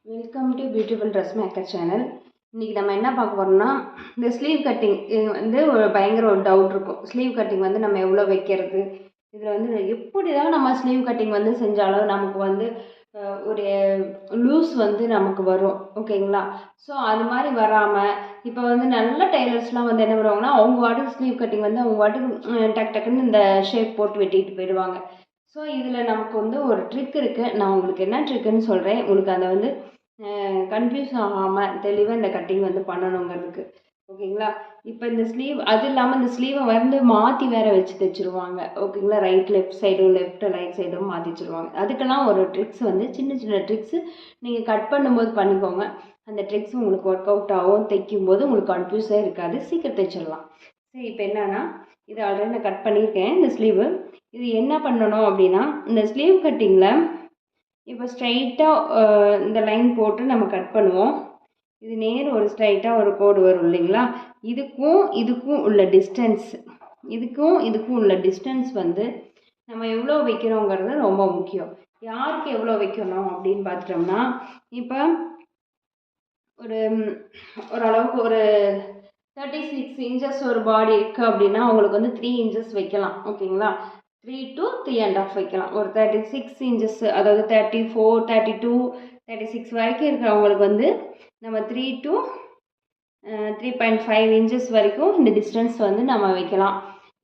Welcome to beautiful dress maker channel. இன்றைக்கி நம்ம என்ன பார்க்க போகிறோம்னா, இந்த ஸ்லீவ் கட்டிங் வந்து பயங்கர ஒரு டவுட் இருக்கும். ஸ்லீவ் கட்டிங் வந்து நம்ம எவ்வளோ வைக்கிறது, இதில் வந்து எப்படி தான் நம்ம ஸ்லீவ் கட்டிங் வந்து செஞ்சாலும் நமக்கு வந்து ஒரு லூஸ் வந்து நமக்கு வரும். ஓகேங்களா? ஸோ அது மாதிரி வராமல் இப்போ வந்து நல்ல டெய்லர்ஸ்லாம் வந்து என்ன பண்ணுவாங்கன்னா, அவங்க வாட்டுக்கு ஸ்லீவ் கட்டிங் வந்து அவங்க வாட்டுக்கு டக்கு டக்குன்னு இந்த ஷேப் போட்டு வெட்டிட்டு போயிடுவாங்க. ஸோ இதில் நமக்கு வந்து ஒரு ட்ரிக் இருக்குது. நான் உங்களுக்கு என்ன ட்ரிக்குன்னு சொல்கிறேன். உங்களுக்கு அதை வந்து கன்ஃப்யூஸ் ஆகாமல் தெளிவாக இந்த கட்டிங் வந்து பண்ணணுங்கிறதுக்கு. ஓகேங்களா? இப்போ இந்த ஸ்லீவ் அது இல்லாமல் இந்த ஸ்லீவை வந்து மாற்றி வேறு வச்சு தைச்சிருவாங்க. ஓகேங்களா? லெஃப்ட் சைடும் ரைட் சைடும் மாற்றி வச்சுருவாங்க. அதுக்கெல்லாம் ஒரு ட்ரிக்ஸ் வந்து சின்ன சின்ன ட்ரிக்ஸு நீங்கள் கட் பண்ணும்போது பண்ணிக்கோங்க. அந்த ட்ரிக்ஸ் உங்களுக்கு ஒர்க் அவுட் ஆகும். தைக்கும்போது உங்களுக்கு கன்ஃபியூஸாக இருக்காது. சீக்கிரம் தைச்சிடலாம். சரி, இப்போ என்னென்னா, இது ஆல்ரெடி நான் கட் பண்ணியிருக்கேன் இந்த ஸ்லீவு. இது என்ன பண்ணணும் அப்படின்னா, இந்த ஸ்லீவ் கட்டிங்கில் இப்போ ஸ்ட்ரைட்டாக இந்த லைன் போட்டு நம்ம கட் பண்ணுவோம். இது நேர் ஒரு ஸ்ட்ரைட்டாக ஒரு கோடு வரும் இல்லைங்களா? இதுக்கும் உள்ள டிஸ்டன்ஸ் வந்து நம்ம எவ்வளோ வைக்கிறோங்கிறது ரொம்ப முக்கியம். யாருக்கு எவ்வளோ வைக்கணும் அப்படின்னு பார்த்துட்டோம்னா, இப்போ ஓரளவுக்கு ஒரு 36 இன்ச்சஸ் ஒரு பாடி இருக்குது அப்படின்னா அவங்களுக்கு வந்து 3 இன்ச்சஸ் வைக்கலாம். ஓகேங்களா? 3 to 3.5 வைக்கலாம். ஒரு 36 இன்ச்சஸ், அதாவது 34, 32, 36 வரைக்கும் இருக்கிறவங்களுக்கு வந்து நம்ம 3 to 3.5 இன்ச்சஸ் வரைக்கும் இந்த டிஸ்டன்ஸ் வந்து நம்ம வைக்கலாம்.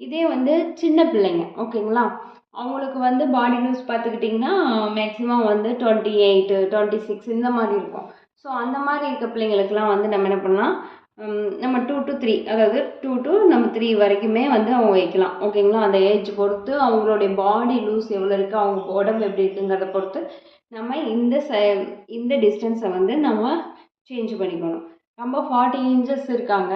இதே வந்து சின்ன பிள்ளைங்க, ஓகேங்களா, அவங்களுக்கு வந்து பாடி லூஸ் பார்த்துக்கிட்டிங்கன்னா மேக்ஸிமம் வந்து 28, 26 இந்த மாதிரி இருக்கும். ஸோ அந்த மாதிரி இருக்க பிள்ளைங்களுக்கெல்லாம் வந்து நம்ம என்ன பண்ணலாம், நம்ம 2 to 3, அதாவது 2 to நம்ம 3 வரைக்குமே வந்து அவங்க வைக்கலாம். ஓகேங்களா? அந்த ஏஜ் பொறுத்து அவங்களுடைய பாடி லூஸ் எவ்வளோ இருக்குது, அவங்க உடம்பு எப்படி இருக்குங்கிறத பொறுத்து நம்ம இந்த டிஸ்டன்ஸை வந்து நம்ம சேஞ்ச் பண்ணிக்கணும். ரொம்ப 40 இன்ச்சஸ் இருக்காங்க,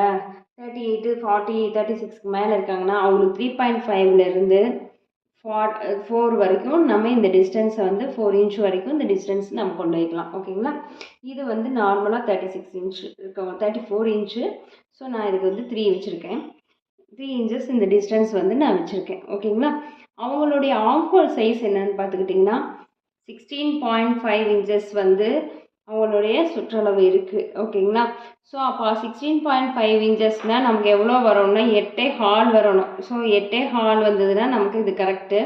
38, 40, 36க்கு மேலே இருக்காங்கன்னா அவங்களுக்கு 3.5லேருந்து 4 வரைக்கும் நம்ம இந்த டிஸ்டன்ஸை வந்து 4 இன்ச் வரைக்கும் இந்த டிஸ்டன்ஸ் நம்ம கொண்டு வைக்கலாம். ஓகேங்களா? இது வந்து நார்மலாக 36 இன்ச் இருக்கவங்க 34 இன்ச்சு. ஸோ நான் இதுக்கு வந்து 3 வச்சுருக்கேன். 3 இன்ச்சஸ் இந்த டிஸ்டன்ஸ் வந்து நான் வச்சுருக்கேன். ஓகேங்களா? அவங்களுடைய ஆர்ம் ஹோல் சைஸ் என்னன்னு பார்த்துக்கிட்டிங்கன்னா 16.5 இன்ச்சஸ் வந்து அவங்களுடைய சுற்றளவு இருக்குது. ஓகேங்களா? ஸோ அப்போ 16.5 இன்ச்சஸ்னால் நமக்கு எவ்வளோ வரும்னா 8.25 வரணும். ஸோ 8.25 வந்ததுன்னா நமக்கு இது கரெக்டு.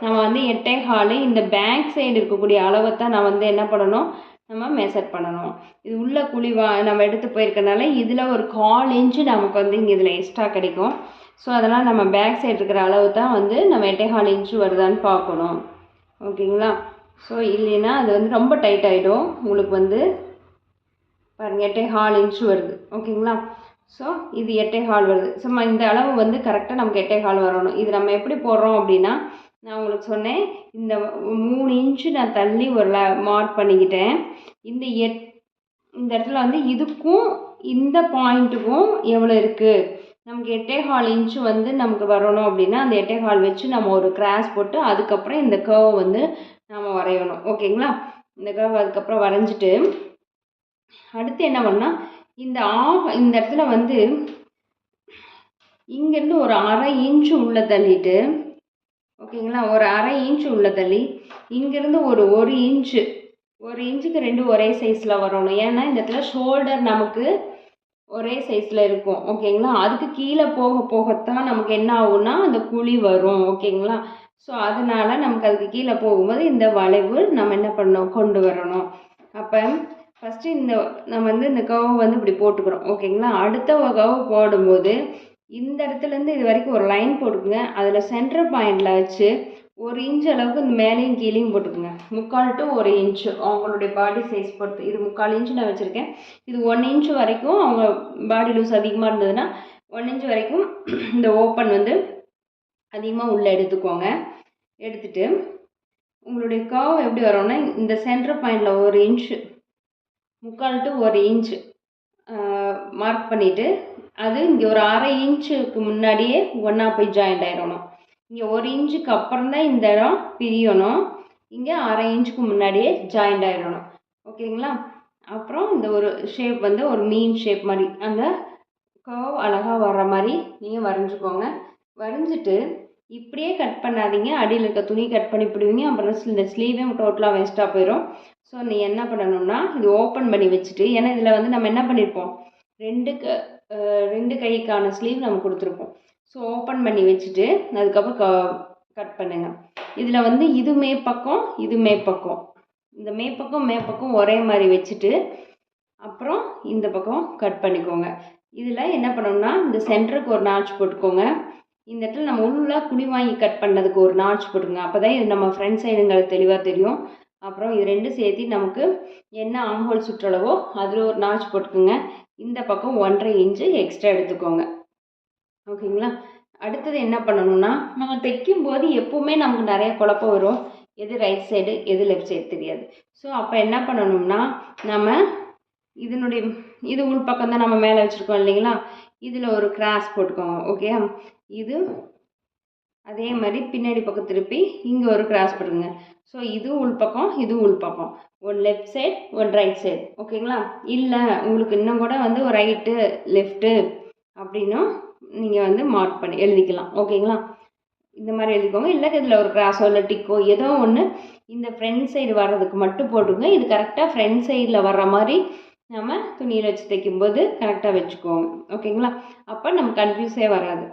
நம்ம வந்து 8.25 இந்த பேக் சைடு இருக்கக்கூடிய அளவை தான் நான் வந்து என்ன பண்ணணும், நம்ம மெஷர் பண்ணணும். இது உள்ள நம்ம எடுத்து போயிருக்கனால இதில் ஒரு 1/4 இன்ச்சு நமக்கு வந்து இங்கே இதில் எக்ஸ்ட்ரா கிடைக்கும். ஸோ அதனால் நம்ம பேக் சைடு இருக்கிற அளவு தான் வந்து நம்ம 8.25 இன்ச்சு வருதான்னு பார்க்கணும். ஓகேங்களா? ஸோ இல்லைன்னா அது வந்து ரொம்ப டைட் ஆகிடும். உங்களுக்கு வந்து பாருங்கள் 8.25 இன்ச்சு வருது. ஓகேங்களா? ஸோ இது 8.25 வருது. ஸோ இந்த அளவு வந்து கரெக்டாக நமக்கு 8.25 வரணும். இது நம்ம எப்படி போடுறோம் அப்படின்னா, நான் உங்களுக்கு சொன்னேன், இந்த 3 இன்ச்சு நான் தள்ளி ஒரு மார்க் பண்ணிக்கிட்டேன். இந்த இடத்துல வந்து இதுக்கும் இந்த பாயிண்ட்டுக்கும் எவ்வளோ இருக்குது, நமக்கு 8.25 இன்ச்சு வந்து நமக்கு வரணும் அப்படின்னா அந்த 8.25 வச்சு நம்ம ஒரு கிராஸ் போட்டு அதுக்கப்புறம் இந்த கர்வ் வந்து நம்ம வரையணும். ஓகேங்களா? இந்த கர்வ் அதுக்கப்புறம் வரைஞ்சிட்டு அடுத்து என்ன பண்ணால் இந்த இடத்துல வந்து இங்கேருந்து ஒரு 1/2 இன்ச்சு உள்ள தள்ளிட்டு, ஓகேங்களா, ஒரு 1/2 இன்ச்சு உள்ள தள்ளி இங்கேருந்து ஒரு இன்ச்சுக்கு 2 ஒரே சைஸில் வரணும். ஏன்னா இந்த இடத்துல ஷோல்டர் நமக்கு ஒரே சைஸில் இருக்கும். ஓகேங்களா? அதுக்கு கீழே போகத்தான் நமக்கு என்ன ஆகும்னா அந்த குழி வரும். ஓகேங்களா? ஸோ அதனால் நமக்கு அதுக்கு கீழே போகும்போது இந்த வளைவு நம்ம என்ன பண்ணணும், கொண்டு வரணும். அப்போ ஃபஸ்ட்டு நம்ம வந்து இந்த கர்வ் வந்து இப்படி போட்டுக்கிறோம். ஓகேங்களா? அடுத்த கர்வ் போடும்போது இந்த இடத்துலேருந்து இது வரைக்கும் ஒரு லைன் போட்டுக்குங்க. அதில் சென்டர் பாயிண்டில் வச்சு 1 இன்ச் அளவுக்கு இந்த மேலேயும் கீழேயும் போட்டுக்குங்க. 3/4 to 1 இன்ச்சு அவங்களுடைய பாடி சைஸ் பொறுத்து. இது 3/4 இன்ச்சு நான் வச்சுருக்கேன். இது 1 இன்ச்சு வரைக்கும் அவங்க பாடி லூஸ் அதிகமாக இருந்ததுன்னா 1 இன்ச் வரைக்கும் இந்த ஓப்பன் வந்து அதிகமாக உள்ளே எடுத்துக்கோங்க. எடுத்துட்டு உங்களுடைய கர்வ் எப்படி வரும்னா, இந்த சென்டர் பாயிண்டில் 1 இன்ச்சு 3/4 to 1 இன்ச்சு மார்க் பண்ணிவிட்டு அது இங்கே ஒரு 1/2 இன்ச்சுக்கு முன்னாடியே ஒன்றா போய் ஜாயிண்ட் ஆகிடணும். இங்கே 1 இன்ச்சுக்கு அப்புறம் தான் இந்த இடம் பிரியணும். இங்கே 1/2 இன்ச்சுக்கு முன்னாடியே ஜாயிண்ட் ஆகிடணும். ஓகேங்களா? அப்புறம் இந்த ஒரு ஷேப் வந்து ஒரு மீன் ஷேப் மாதிரி அந்த கர்வ் அழகாக வர்ற மாதிரி நீங்கள் வரைஞ்சிக்கோங்க. வரைஞ்சிட்டு இப்படியே கட் பண்ணாதீங்க. அடியில் இருக்க துணி கட் பண்ணி பிடிவீங்க. அப்புறம் இந்த ஸ்லீவே டோட்டலாக வேஸ்ட்டாக போயிடும். ஸோ நீ என்ன பண்ணணும்னா இது ஓப்பன் பண்ணி வச்சுட்டு, ஏன்னா இதில் வந்து நம்ம என்ன பண்ணியிருப்போம், ரெண்டு கைக்கான ஸ்லீவ் நம்ம கொடுத்துருப்போம். ஸோ ஓப்பன் பண்ணி வச்சுட்டு அதுக்கப்புறம் கட் பண்ணுங்கள். இதில் வந்து இது மேற்பக்கம் இது மேற்பக்கம், இந்த மேற்பக்கம் ஒரே மாதிரி வச்சுட்டு அப்புறம் இந்த பக்கம் கட் பண்ணிக்கோங்க. இதில் என்ன பண்ணணும்னா இந்த சென்டருக்கு ஒரு நாட்ச் போட்டுக்கோங்க. இந்த இடத்துல நம்ம உள்ளே குழி வாங்கி கட் பண்ணதுக்கு ஒரு நாட்ச் போட்டுங்க. அப்போ தான் இது நம்ம ஃப்ரண்ட் சைடுங்கிறது தெளிவாக தெரியும். அப்புறம் இது ரெண்டும் சேர்த்து நமக்கு என்ன ஆம்ஹோல் சுற்றளவோ அதில் ஒரு நாட்ச் போட்டுக்குங்க. இந்த பக்கம் 1.5 இன்ச்சு எக்ஸ்ட்ரா எடுத்துக்கோங்க. ஓகேங்களா? அடுத்தது என்ன பண்ணணும்னா, நம்ம தைக்கும்போது எப்போவுமே நமக்கு நிறைய குழப்பம் வரும். எது ரைட் சைடு எது லெஃப்ட் சைடு தெரியாது. ஸோ அப்போ என்ன பண்ணணும்னா, நம்ம இது உள் பக்கம் தான் நம்ம மேலே வச்சுருக்கோம் இல்லைங்களா, இதில் ஒரு கிராஸ் போட்டுக்கோங்க. ஓகே, இது அதே மாதிரி பின்னாடி பக்கம் திருப்பி இங்கே ஒரு கிராஸ் போட்டுருங்க. ஸோ இது உள் பக்கம் இது உள் பக்கம், one left side one right side. ஓகேங்களா? இல்லை உங்களுக்கு இன்னும் கூட வந்து ஒரு ரைட்டு லெஃப்ட்டு அப்படின்னும் நீங்கள் வந்து மார்க் பண்ணி எழுதிக்கலாம். ஓகேங்களா? இந்த மாதிரி எழுதிக்கோங்க. இல்லை இதில் ஒரு கிராஸோ இல்லை டிக்கோ ஏதோ ஒன்று இந்த ஃப்ரண்ட் சைடு வர்றதுக்கு மட்டும் போட்டுருங்க. இது கரெக்டாக ஃப்ரண்ட் சைடில் வர்ற மாதிரி நம்ம துணியில் வச்சு தைக்கும்போது கரெக்டாக வச்சுக்கோங்க. ஓகேங்களா? அப்போ நம்ம கன்ஃபியூஸே வராது.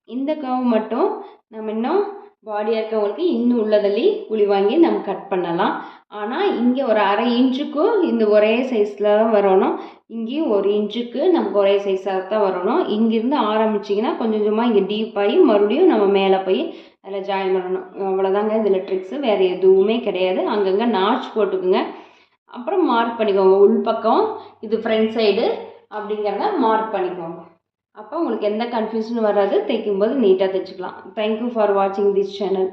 இந்த கர்வ் மட்டும் நம்ம இன்னும் பாடியாக இருக்கவங்களுக்கு இன்னும் உள்ளதள்ளி குழி வாங்கி நம்ம கட் பண்ணலாம். ஆனால் இங்கே ஒரு 1/2 இன்ச்சுக்கும் இந்த ஒரே சைஸில் தான் வரணும். இங்கேயும் 1 இன்ச்சுக்கு நமக்கு ஒரே சைஸாக தான் வரணும். இங்கேருந்து ஆரம்பிச்சிங்கன்னா கொஞ்சம் கொஞ்சமாக இங்கே டீப் ஆகி மறுபடியும் நம்ம மேலே போய் அதில் ஜாயின் பண்ணணும். அவ்வளோதாங்க இதில் ட்ரிக்ஸு, வேறு எதுவுமே கிடையாது. அங்கங்கே நாட்ச் போட்டுக்குங்க. அப்புறம் மார்க் பண்ணிக்கோங்க. உள் பக்கம் இது ஃப்ரண்ட் சைடு அப்படிங்கிறத மார்க் பண்ணிக்கோங்க. அப்போ உங்களுக்கு எந்த கன்ஃபியூஷனும் வராது. தைக்கும்போது நீட்டாக தைச்சிக்கலாம். தேங்க்யூ ஃபார் வாட்சிங் திஸ் சேனல்.